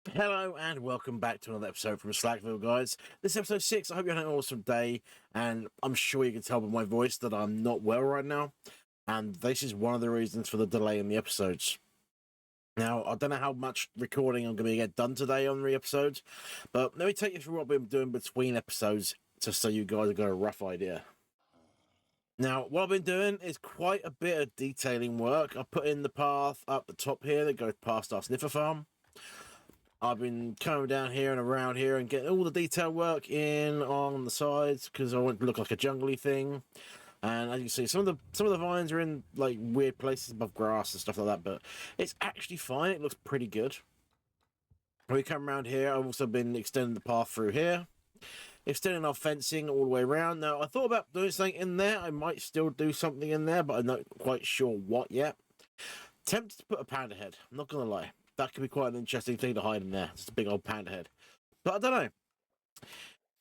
Hello and welcome back to another episode from Slackville, guys. This is episode 6. I hope you're having an awesome day, and I'm sure you can tell by my voice that I'm not well right now, and this is one of the reasons for the delay in the episodes. Now, I don't know how much recording I'm going to get done today on the episodes, but let me take you through what I've been doing between episodes, just so you guys have got a rough idea. Now, what I've been doing is quite a bit of detailing work. I put in the path up the top here that goes past our sniffer farm. I've been coming down here and around here and getting all the detail work in on the sides because I want it to look like a jungly thing. And as you can see, some of the vines are in like weird places above grass and stuff like that, but it's actually fine. It looks pretty good. When we come around here, I've also been extending the path through here, extending our fencing all the way around. Now, I thought about doing something in there. I might still do something in there, but I'm not quite sure what yet. Tempted to put a panda head. I'm not gonna lie. That could be quite an interesting thing to hide in there. Just a big old panda head. But I don't know.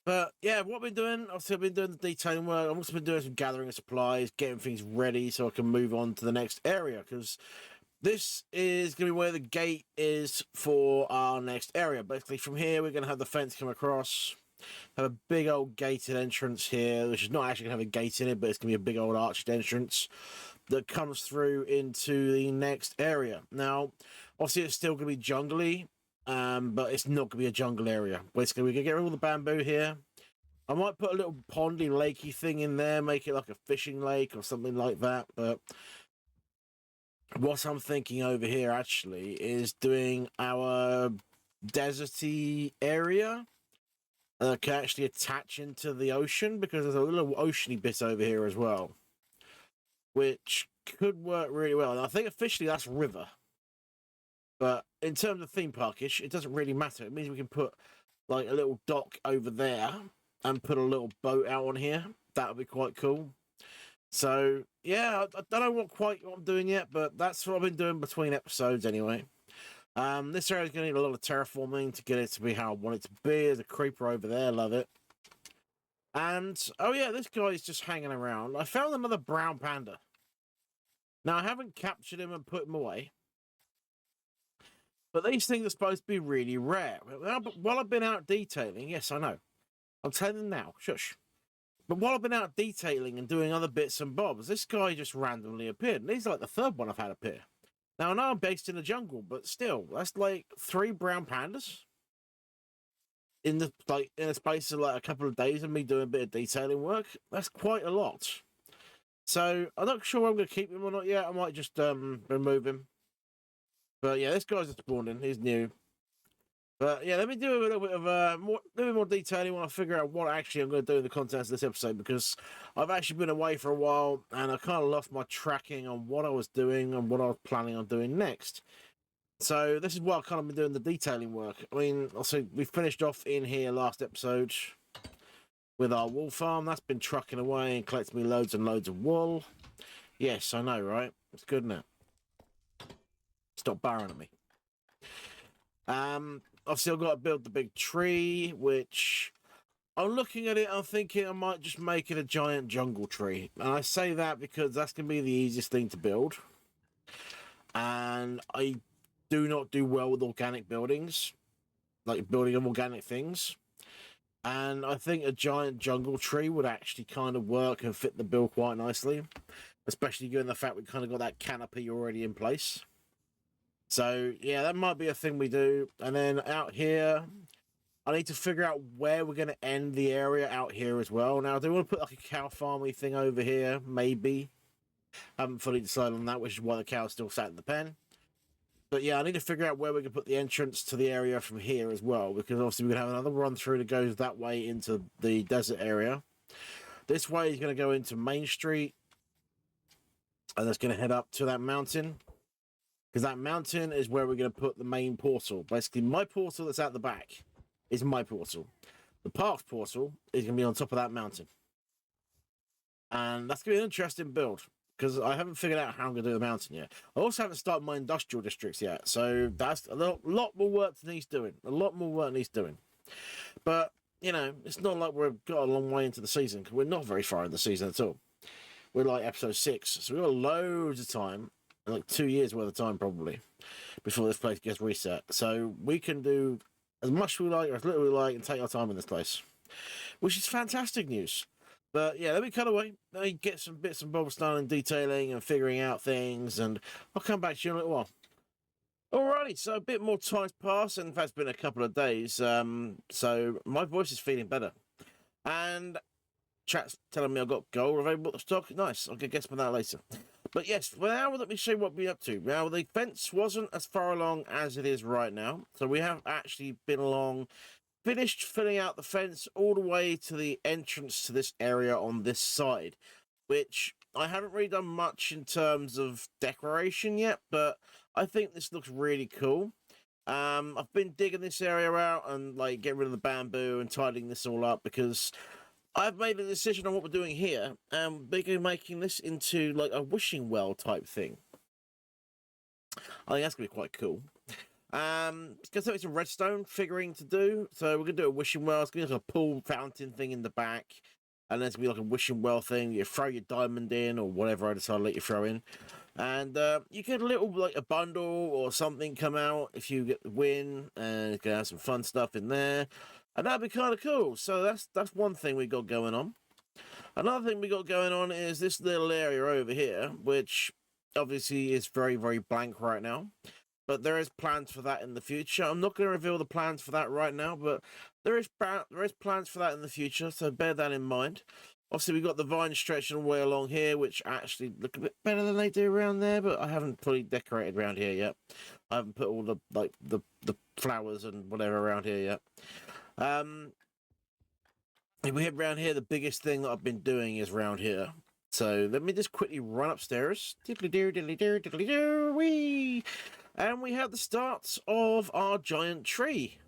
But yeah, what I've been doing, obviously I've been doing the detailing work. I've also been doing some gathering of supplies, getting things ready so I can move on to the next area. Because this is going to be where the gate is for our next area. Basically from here, we're going to have the fence come across. Have a big old gated entrance here, which is not actually going to have a gate in it, but it's going to be a big old arched entrance that comes through into the next area. Now, obviously, it's still going to be jungly, but it's not going to be a jungle area. Basically, we're going to get rid of all the bamboo here. I might put a little pondy, lakey thing in there, make it like a fishing lake or something like that. But what I'm thinking over here actually is doing our deserty area can actually attach into the ocean because there's a little oceany bit over here as well, which could work really well. And I think officially that's river, but in terms of theme parkish, it doesn't really matter. It means we can put like a little dock over there and put a little boat out on here. That would be quite cool. So yeah, I don't know what I'm doing yet, but that's what I've been doing between episodes anyway. This area is going to need a lot of terraforming to get it to be how I want it to be. There's a creeper over there, love it. And oh yeah, this guy is just hanging around. I found another brown panda. Now I haven't captured him and put him away, but these things are supposed to be really rare. While I've been out detailing, yes, I know. I'm telling them now, shush. But while I've been out detailing and doing other bits and bobs, this guy just randomly appeared. And he's like the third one I've had appear. Now I know I'm based in the jungle, but still, that's like 3 brown pandas in a space of like a couple of days of me doing a bit of detailing work. That's quite a lot. So I'm not sure I'm going to keep him or not yet. I might just remove him. But yeah, this guy's just spawned in. He's new. But yeah, let me do a little bit of more detailing when I figure out what actually I'm going to do in the contents of this episode, because I've actually been away for a while and I kind of lost my tracking on what I was doing and what I was planning on doing next. So this is what I've kind of been doing the detailing work. I mean, also we finished off in here last episode with our wool farm. That's been trucking away and collecting me loads and loads of wool. Yes, I know, right? It's good now. Stop barring at me. Obviously I've got to build the big tree, which I'm looking at it, I'm thinking I might just make it a giant jungle tree. And I say that because that's going to be the easiest thing to build. And I do not do well with organic buildings, like building of organic things. And I think a giant jungle tree would actually kind of work and fit the bill quite nicely, especially given the fact we kind of got that canopy already in place. So yeah, that might be a thing we do. And then out here, I need to figure out where we're going to end the area out here as well. Now, do we want to put like a cow farmy thing over here? Maybe. I haven't fully decided on that, which is why the cow's still sat in the pen. But yeah, I need to figure out where we can put the entrance to the area from here as well, because obviously we're going to have another run through that goes that way into the desert area. This way is going to go into Main Street, and that's going to head up to that mountain, because that mountain is where we're going to put the main portal. Basically, my portal that's at the back is my portal. The park's portal is going to be on top of that mountain. And that's going to be an interesting build, because I haven't figured out how I'm going to do the mountain yet. I also haven't started my industrial districts yet, so that's a lot more work that needs doing. A lot more work needs doing. But, you know, it's not like we've got a long way into the season, because we're not very far in the season at all. We're like episode 6, so we've got loads of time in like 2 years worth of time probably before this place gets reset. So we can do as much as we like or as little we like and take our time in this place, which is fantastic news. But yeah, let me cut away. Let me get some bits and bobs done and detailing and figuring out things, and I'll come back to you in a little while. Alrighty, so a bit more time's passed, and in fact, it's been a couple of days. So my voice is feeling better, and chat's telling me I've got gold available at stock. Nice, I'll get guess on that later. But yes, well, now let me show you what we're up to. Now, the fence wasn't as far along as it is right now, so we have actually been along, finished filling out the fence all the way to the entrance to this area on this side, which I haven't really done much in terms of decoration yet, but I think this looks really cool. I've been digging this area out and like getting rid of the bamboo and tidying this all up because I've made a decision on what we're doing here, and we're making this into like a wishing well type thing. I think that's gonna be quite cool. It's gonna take some redstone figuring to do, so we're gonna do a wishing well. It's gonna be like a pool fountain thing in the back, and then it's gonna be like a wishing well thing. You throw your diamond in or whatever I decide to let you throw in, and you get a little like a bundle or something come out if you get the win, and it's gonna have some fun stuff in there, and that'd be kind of cool. So that's one thing we got going on. Another thing we got going on is this little area over here, which obviously is very, very blank right now, but there is plans for that in the future. I'm not going to reveal the plans for that right now, but there is plans for that in the future, so bear that in mind. Obviously, we've got the vines stretching all the way along here, which actually look a bit better than they do around there, but I haven't fully decorated around here yet. I haven't put all the flowers and whatever around here yet. If we head around here, the biggest thing that I've been doing is around here. So let me just quickly run upstairs. Diddly-doo, diddly-doo, diddly-doo, wee! And we have the start of our giant tree.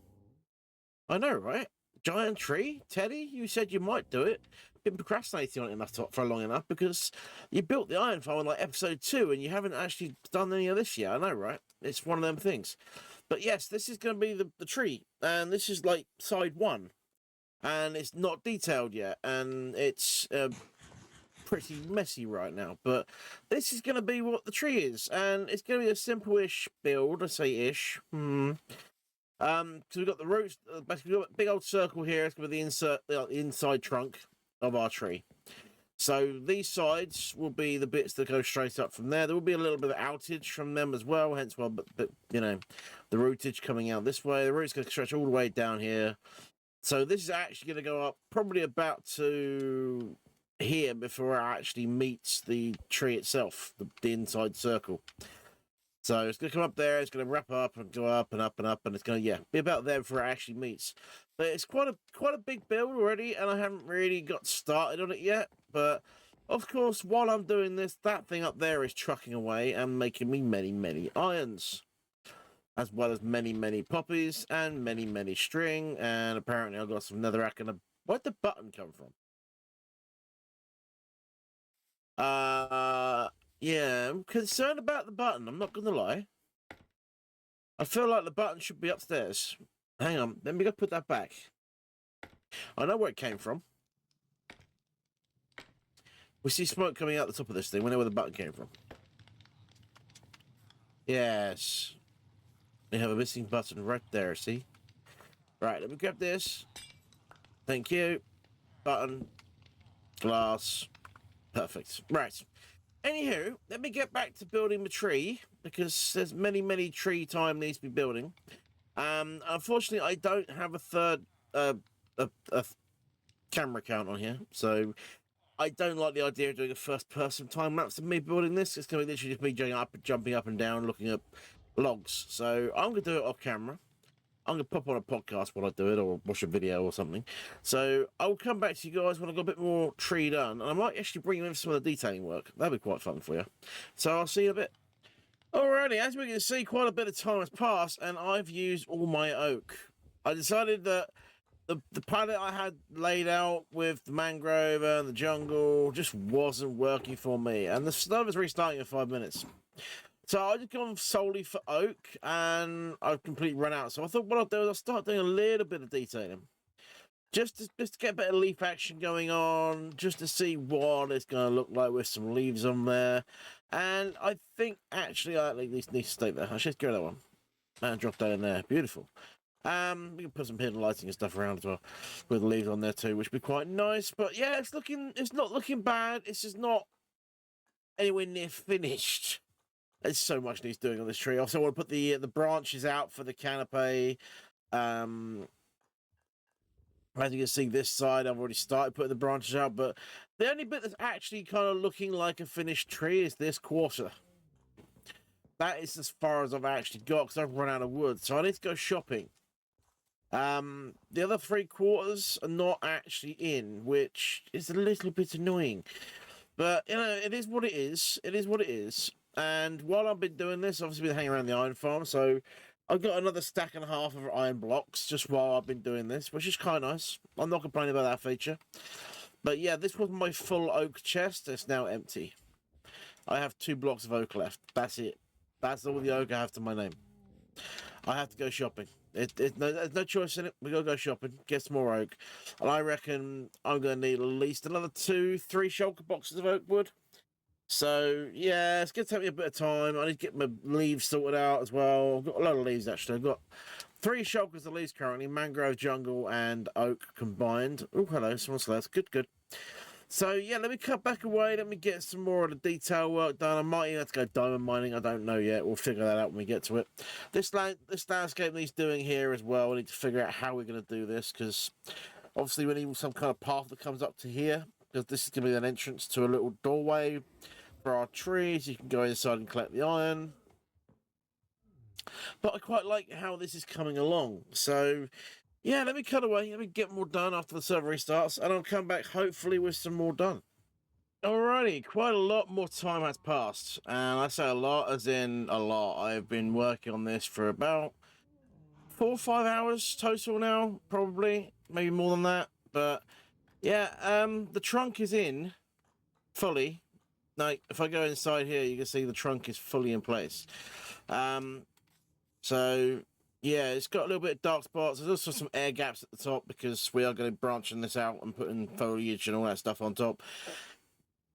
I know, right? Giant tree? Teddy, you said you might do it. Been procrastinating on it enough for long enough because you built the iron farm in like episode 2 and you haven't actually done any of this yet. I know, right? It's one of them things. But yes, this is going to be the tree. And this is like side 1. And it's not detailed yet. And it's pretty messy right now. But this is going to be what the tree is. And it's going to be a simple-ish build. I say ish. So we've got the roots. Basically, we've got a big old circle here. It's going to be the inside trunk of our tree. So these sides will be the bits that go straight up from there. There will be a little bit of outage from them as well, hence why, but you know, the rootage coming out this way. The root's going to stretch all the way down here. So this is actually going to go up probably about to here before it actually meets the tree itself, the inside circle. So it's going to come up there, it's going to wrap up and go up and up and up, and it's going to, be about there before it actually meets. But it's quite a big build already, and I haven't really got started on it yet. But, of course, while I'm doing this, that thing up there is trucking away and making me many, many irons. As well as many, many poppies and many, many string. And apparently I've got some netherrack and where'd the button come from? Yeah, I'm concerned about the button, I'm not gonna lie. I feel like the button should be upstairs. Hang on, let me go put that back. I know where it came from. We see smoke coming out the top of this thing. We know where the button came from. Yes. We have a missing button right there, see? Right, let me grab this. Thank you. Button. Glass. Perfect. Right. Anywho, let me get back to building the tree, because there's many, many tree time needs to be building. Unfortunately, I don't have a third a camera count on here, so I don't like the idea of doing a first-person time lapse of me building this. It's going to be literally just me jumping up and down, looking at logs. So I'm going to do it off camera. I'm going to pop on a podcast while I do it, or watch a video or something. So I'll come back to you guys when I've got a bit more tree done. And I might actually bring you in some of the detailing work. That'd be quite fun for you. So I'll see you in a bit. Alrighty, as we can see, quite a bit of time has passed, and I've used all my oak. I decided that the palette I had laid out with the mangrove and the jungle just wasn't working for me. And the snow is restarting in 5 minutes. So I just gone solely for oak, and I've completely run out. So I thought what I'll do is I'll start doing a little bit of detailing. just to get a bit of leaf action going on, just to see what it's going to look like with some leaves on there. And I think actually I need to stay there. I should go that one and drop that in there. Beautiful. We can put some hidden lighting and stuff around as well with leaves on there too, which would be quite nice. But yeah, it's not looking bad. It's just not anywhere near finished. There's so much needs doing on this tree. Also, I want to put the branches out for the canopy. As you can see, this side, I've already started putting the branches out, but the only bit that's actually kind of looking like a finished tree is this quarter. That is as far as I've actually got, because I've run out of wood, so I need to go shopping. The other 3 quarters are not actually in, which is a little bit annoying. But, you know, it is what it is. It is what it is. And while I've been doing this, obviously been hanging around the iron farm, so I've got another stack and a half of iron blocks just while I've been doing this, which is kind of nice. I'm not complaining about that feature. But yeah, this was my full oak chest. It's now empty. I have 2 blocks of oak left. That's it. That's all the oak I have to my name. I have to go shopping. There's no choice in it. We gotta go shopping, get some more oak. And I reckon I'm gonna need at least another 2-3 shulker boxes of oak wood. So yeah, it's gonna take me a bit of time. I need to get my leaves sorted out as well. I've got a lot of leaves actually. I've got 3 shulkers of leaves currently, mangrove, jungle, and oak combined. Oh, hello, someone's left. Good, good. So yeah, let me cut back away. Let me get some more of the detail work done. I might even have to go diamond mining. I don't know yet. We'll figure that out when we get to it. This landscape needs doing here as well. We need to figure out how we're going to do this, because obviously we need some kind of path that comes up to here, because this is going to be an entrance to a little doorway for our trees. You can go inside and collect the iron. But I quite like how this is coming along. So yeah, let me cut away. Let me get more done after the server restarts, and I'll come back hopefully with some more done. Alrighty, quite a lot more time has passed, and I say a lot as in a lot. I've been working on this for about 4 or 5 hours total now, probably, maybe more than that. But yeah, the trunk is in fully. Like, if I go inside here, you can see the trunk is fully in place. So yeah, it's got a little bit of dark spots. There's also some air gaps at the top, because we are going to be branching this out and putting foliage and all that stuff on top.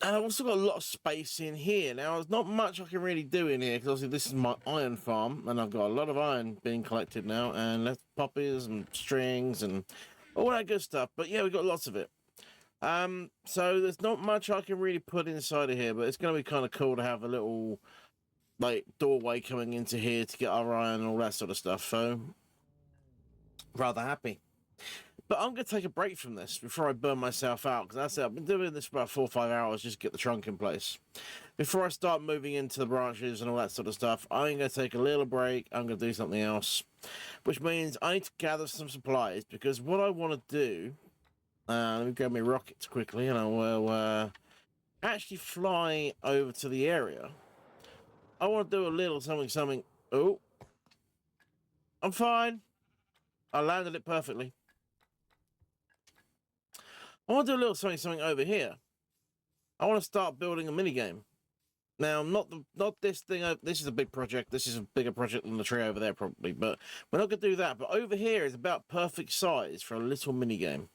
And I've also got a lot of space in here. Now, there's not much I can really do in here, because obviously this is my iron farm, and I've got a lot of iron being collected now, and left poppies and strings and all that good stuff. But yeah, we've got lots of it. So there's not much I can really put inside of here, but it's going to be kind of cool to have a little, like, doorway coming into here to get our iron and all that sort of stuff. So rather happy. But I'm going to take a break from this before I burn myself out, because that's it. I've been doing this for about 4 or 5 hours just to get the trunk in place. Before I start moving into the branches and all that sort of stuff, I'm going to take a little break. I'm going to do something else, which means I need to gather some supplies, because what I want to do, let me grab my rockets quickly, and I will actually fly over to the area. I want to do a little something. Oh, I'm fine. I landed it perfectly. I want to do a little something over here. I want to start building a minigame. Now, not this thing. This is a big project. This is a bigger project than the tree over there, probably. But we're not going to do that. But over here is about perfect size for a little minigame.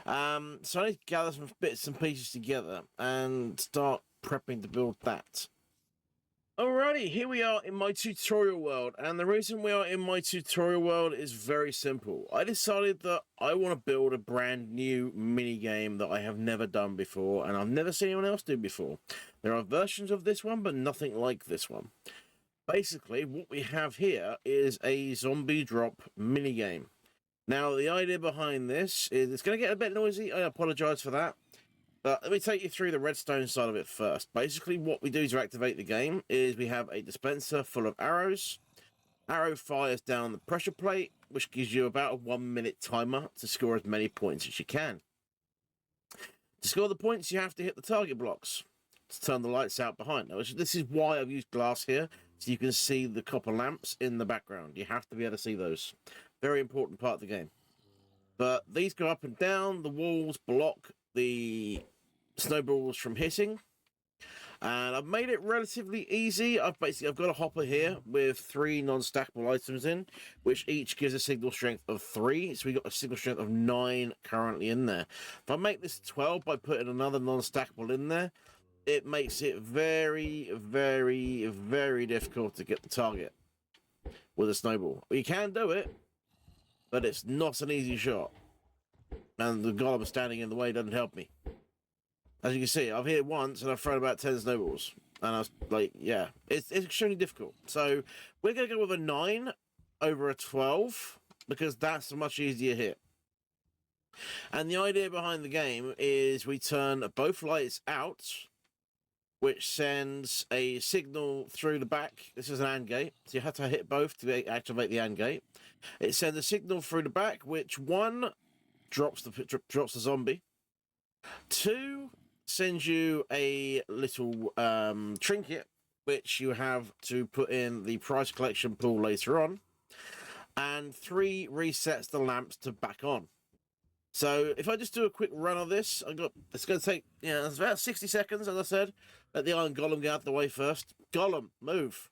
So I need to gather some bits and pieces together and start prepping to build that. Alrighty, here we are in my tutorial world, and the reason we are in my tutorial world is very simple. I decided that I want to build a brand new mini game that I have never done before, and I've never seen anyone else do before. There are versions of this one, but nothing like this one. Basically, what we have here is a zombie drop mini game. Now, the idea behind this is it's going to get a bit noisy. I apologize for that. But let me take you through the redstone side of it first. Basically, what we do to activate the game is we have a dispenser full of arrows. Arrow fires down the pressure plate, which gives you about a 1-minute timer to score as many points as you can. To score the points, you have to hit the target blocks to turn the lights out behind. Now, this is why I've used glass here, so you can see the copper lamps in the background. You have to be able to see those. Very important part of the game. But these go up and down. The walls block the snowballs from hitting. And I've made it relatively easy. I've got a hopper here with 3 non-stackable items in, which each gives a signal strength of 3. So we got a signal strength of 9 currently in there. If I make this 12 by putting another non-stackable in there, it makes it very, very, very difficult to get the target with a snowball. You can do it, but it's not an easy shot. And the golem standing in the way doesn't help me. As you can see, I've hit it once and I've thrown about 10 snowballs. And I was like, yeah, it's extremely difficult. So we're going to go with a 9 over a 12 because that's a much easier hit. And the idea behind the game is we turn both lights out, which sends a signal through the back. This is an AND gate, so you have to hit both to activate the AND gate. It sends a signal through the back, which 1 drops the zombie. 2 sends you a little trinket, which you have to put in the prize collection pool later on. And 3 resets the lamps to back on. So if I just do a quick run of this, it's going to take, it's about 60 seconds, as I said. Let the iron golem get out of the way first. Golem, move.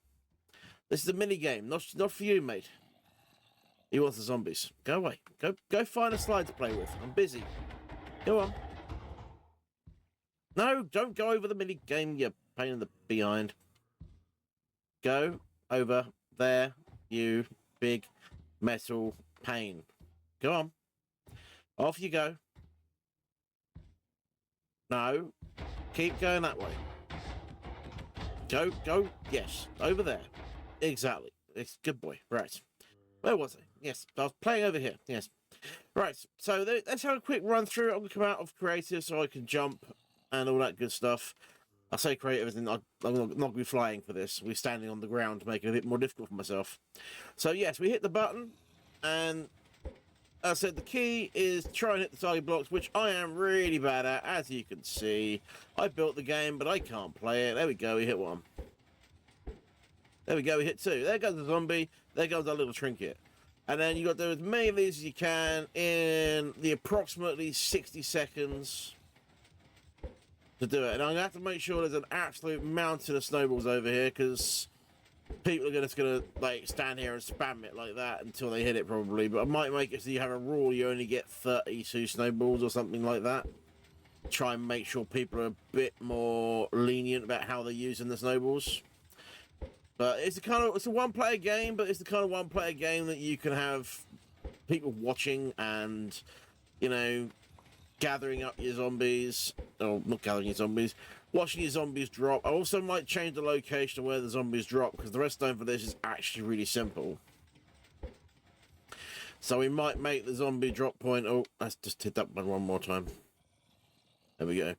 This is a mini game, not for you, mate. He wants the zombies. Go away. Go find a slide to play with. I'm busy. Go on. No, don't go over the mini game, you pain in the behind. Go over there, you big metal pain. Go on. Off you go. No. Keep going that way. Go. Yes. Over there. Exactly. It's good boy. Right. Where was I? Yes. I was playing over here. Yes. Right. So let's have a quick run through. I'm going to come out of creative so I can jump and all that good stuff. I say creative as in I'm not going to be flying for this. We're standing on the ground to make it a bit more difficult for myself. So yes, we hit the button, and as I said, the key is to try and hit the target blocks, which I am really bad at, as you can see. I built the game, but I can't play it. There we go, we hit 1. There we go, we hit 2. There goes the zombie. There goes our little trinket. And then you got to do as many of these as you can in the approximately 60 seconds to do it. And I'm going to have to make sure there's an absolute mountain of snowballs over here, because people are just going to like stand here and spam it like that until they hit it probably. But I might make it so you have a rule you only get 32 snowballs or something like that. Try and make sure people are a bit more lenient about how they're using the snowballs. But it's a one-player game, but it's the kind of one-player game that you can have people watching and, gathering up your zombies, or not gathering your zombies, watching your zombies drop. I also might change the location of where the zombies drop, because the redstone for this is actually really simple. So we might make the zombie drop point. Oh, let's just hit that one more time. There we go.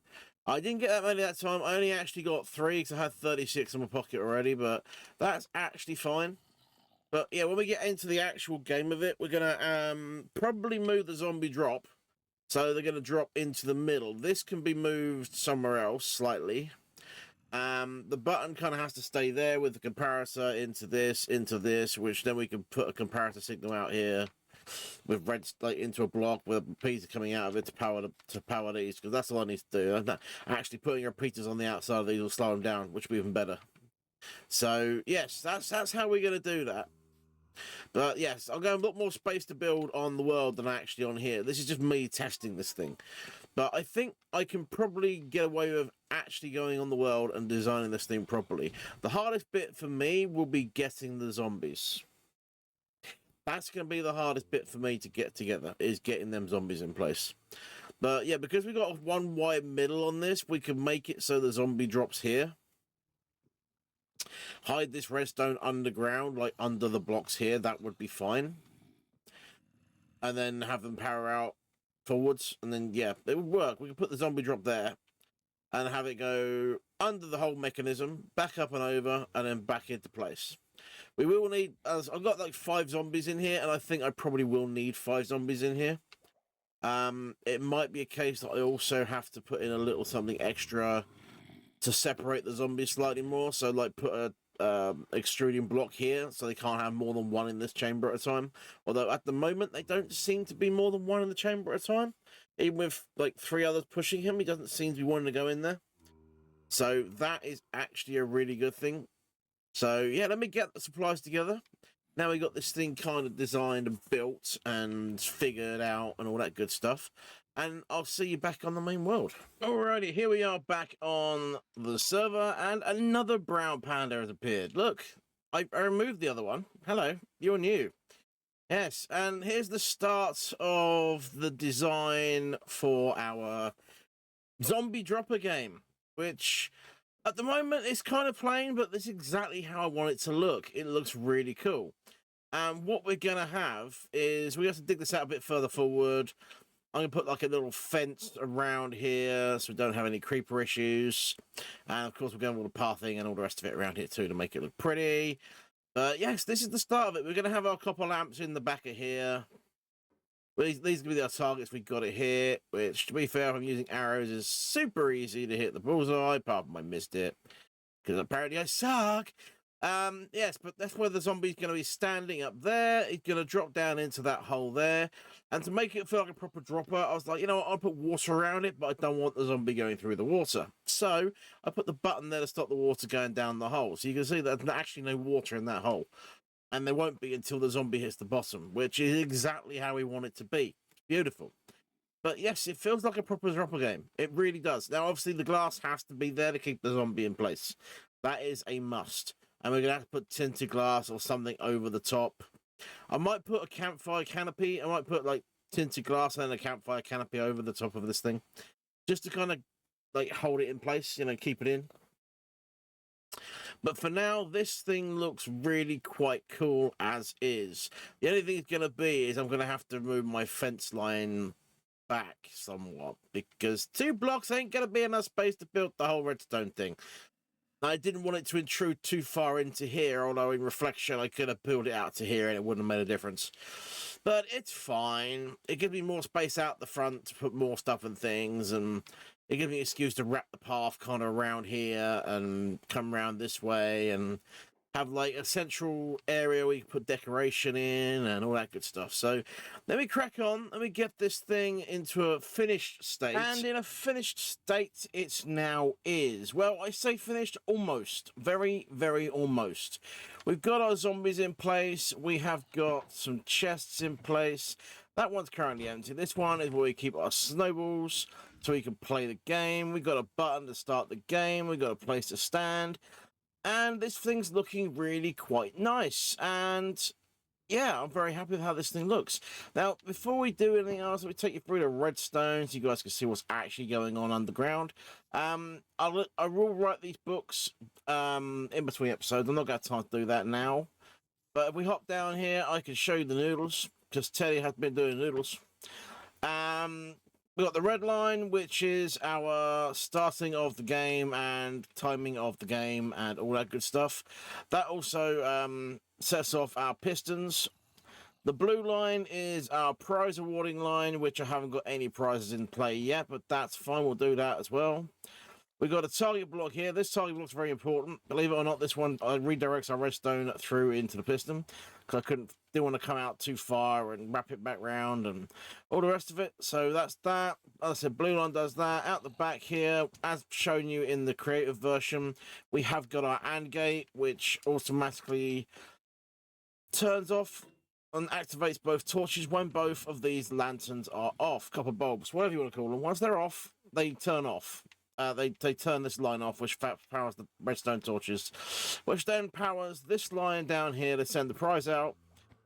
I didn't get that many that time. I only actually got 3 because I had 36 in my pocket already, but that's actually fine. But yeah, when we get into the actual game of it, we're going to probably move the zombie drop. So they're going to drop into the middle. This can be moved somewhere else slightly. The button kind of has to stay there with the comparator into this, which then we can put a comparator signal out here with red into a block with repeater coming out of it to power these, because that's all I need to do. Actually putting repeaters on the outside of these will slow them down, which will be even better. So yes, that's how we're going to do that. But yes, I've got a lot more space to build on the world than actually on here. This is just me testing this thing. But I think I can probably get away with actually going on the world and designing this thing properly. The hardest bit for me will be getting the zombies. That's going to be the hardest bit for me to get together, is getting them zombies in place. But yeah, because we've got one wide middle on this, we can make it so the zombie drops here. Hide this redstone underground, like under the blocks here. That would be fine. And then have them power out forwards. And then, yeah, it would work. We could put the zombie drop there and have it go under the whole mechanism, back up and over, and then back into place. We will need, I've got like 5 zombies in here, and I think I probably will need 5 zombies in here. It might be a case that I also have to put in a little something extra to separate the zombies slightly more. So like put a extruding block here, so they can't have more than 1 in this chamber at a time. Although at the moment they don't seem to be more than 1 in the chamber at a time. Even with like 3 others pushing him, he doesn't seem to be wanting to go in there. So that is actually a really good thing. So yeah, let me get the supplies together. Now we got this thing kind of designed and built and figured out and all that good stuff. And I'll see you back on the main world. Alrighty, here we are back on the server, and another brown panda has appeared. Look, I removed the other one. Hello, you're new. Yes, and here's the start of the design for our zombie dropper game, which at the moment it's kind of plain, but this is exactly how I want it to look. It looks really cool. And what we're going to have is we have to dig this out a bit further forward. I'm going to put like a little fence around here so we don't have any creeper issues. And of course, we're going with all the pathing and all the rest of it around here too to make it look pretty. But yes, this is the start of it. We're going to have our copper lamps in the back of here. These are going to be our targets. We got it here, which, to be fair, if I'm using arrows, is super easy to hit the bullseye. Apart from I missed it, because apparently I suck. Yes, but that's where the zombie's going to be standing up there. He's going to drop down into that hole there. And to make it feel like a proper dropper, I was like, you know what, I'll put water around it, but I don't want the zombie going through the water. So I put the button there to stop the water going down the hole. So you can see that there's actually no water in that hole. And there won't be until the zombie hits the bottom, which is exactly how we want it to be. Beautiful. But yes, it feels like a proper dropper game. It really does. Now, obviously, the glass has to be there to keep the zombie in place. That is a must. And we're going to have to put tinted glass or something over the top. I might put a campfire canopy. I might put, like, tinted glass and a campfire canopy over the top of this thing. Just to kind of, like, hold it in place, you know, keep it in. But for now, this thing looks really quite cool as is. The only thing it's going to be is I'm going to have to move my fence line back somewhat, because 2 blocks ain't going to be enough space to build the whole redstone thing. I didn't want it to intrude too far into here, although in reflection I could have pulled it out to here and it wouldn't have made a difference. But it's fine. It gives me more space out the front to put more stuff and things, and it gives me an excuse to wrap the path kind of around here and come around this way and have like a central area where you can put decoration in and all that good stuff. So let me crack on. Let me get this thing into a finished state. And in a finished state, it now is. Well, I say finished almost. Very, very almost. We've got our zombies in place. We have got some chests in place. That one's currently empty. This one is where we keep our snowballs so we can play the game. We've got a button to start the game. We've got a place to stand. And this thing's looking really quite nice. And yeah, I'm very happy with how this thing looks. Now, before we do anything else, let me take you through the redstone so you guys can see what's actually going on underground. I will write these books in between episodes. I'm not going to have time to do that now. But if we hop down here, I can show you the noodles, because Teddy has been doing noodles. We've got the red line, which is our starting of the game and timing of the game and all that good stuff. That also sets off our pistons. The blue line is our prize awarding line, which I haven't got any prizes in play yet, but that's fine. We'll do that as well. We've got a target block here. This target block's very important. Believe it or not, this one redirects our redstone through into the piston, because I didn't want to come out too far and wrap it back round and all the rest of it. So that's that. As I said, blue line does that. Out the back here, as shown you in the creative version, we have got our AND gate, which automatically turns off and activates both torches when both of these lanterns are off. Copper bulbs, whatever you want to call them. Once they're off, they turn off. They turn this line off, which powers the redstone torches, which then powers this line down here to send the prize out.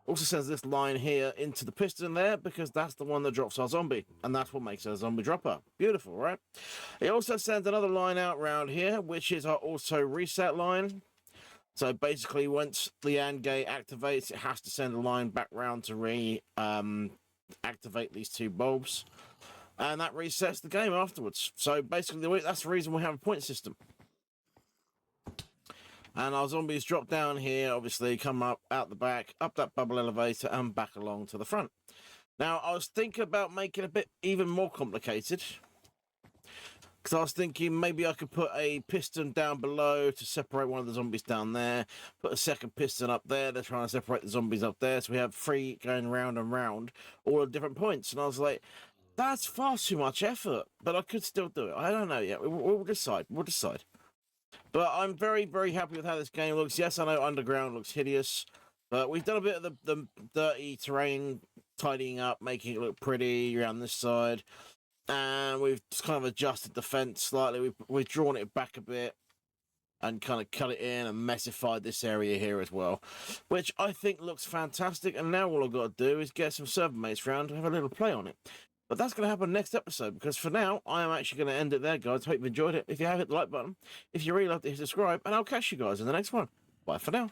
Also sends this line here into the piston there, because that's the one that drops our zombie, and that's what makes it a zombie dropper. Beautiful, right? It also sends another line out round here, which is our auto reset line. So basically, once the AND gate activates, it has to send a line back round to activate these 2 bulbs. And that resets the game afterwards. So basically, that's the reason we have a point system. And our zombies drop down here, obviously, come up out the back, up that bubble elevator, and back along to the front. Now, I was thinking about making it a bit even more complicated, because I was thinking maybe I could put a piston down below to separate one of the zombies down there, put a second piston up there, they're trying to separate the zombies up there, so we have 3 going round and round, all at different points. And I was like, that's far too much effort, but I could still do it. I don't know yet. We'll decide. We'll decide. But I'm very, very happy with how this game looks. Yes, I know Underground looks hideous, but we've done a bit of the dirty terrain, tidying up, making it look pretty around this side. And we've just kind of adjusted the fence slightly. We've drawn it back a bit and kind of cut it in and messified this area here as well, which I think looks fantastic. And now all I've got to do is get some server mates around to have a little play on it. But that's going to happen next episode, because for now, I am actually going to end it there, guys. Hope you enjoyed it. If you have, hit the like button. If you really loved it, hit subscribe, and I'll catch you guys in the next one. Bye for now.